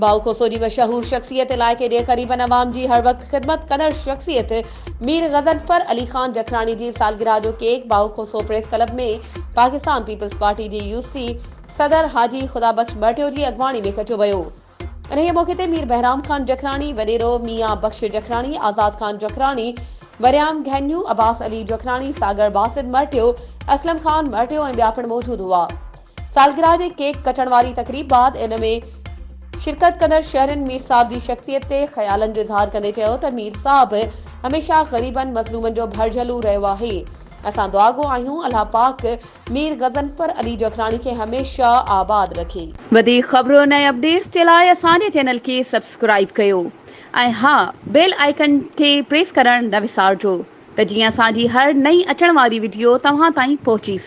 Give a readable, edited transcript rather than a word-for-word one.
भाऊ खोसो जी मशहूर शख्सियत इलाइक़े जे क़रीबन अवाम जी हर वक्त ख़िदमत कंदड़ शख्सियत मीर गज़नफर अली खान जखरानी जी सालगिरह जो केक भाऊ खोसो प्रेस क्लब में पाकिस्तान पीपल्स पार्टी जी यूसी सदर हाजी खुदाबख्श मटियो जी अगवाणी में कचो वियो। इन मौके ते मीर बहराम खान जखरानी, वडेरो मियां बख्श जखरानी, आज़ाद खान जखरानी, वरियाम घैन्यू, अब्बास अली जखरानी, सागर बासित मटियो, असलम खान मटियो ऐं ॿिया पिणु मौजूद हुआ। सालगिरह जे केक कटण वारी तकरीब बाद इन में शिरकत कंदड़ शहरनि मीर साहब जी शख्सियत ते ख़यालनि जो इज़हार कंदे चयो त मीर साहब हमेशह ग़रीबनि मज़लूमनि जो भरझलू रहियो आहे। असां दुआगो आहियूं अल्लाह पाक मीर गज़नफर अली जखरानी के हमेशह आबाद रखे। वधीक ख़बरों ऐं अपडेट्स जे लाइ असांजे चैनल खे सब्सक्राइब कयो ऐं हा बेल आइकन खे प्रेस करणु न विसारिजो त जीअं असांजी हर नई अचण वारी वीडियो तव्हां ताईं पहुची सघे।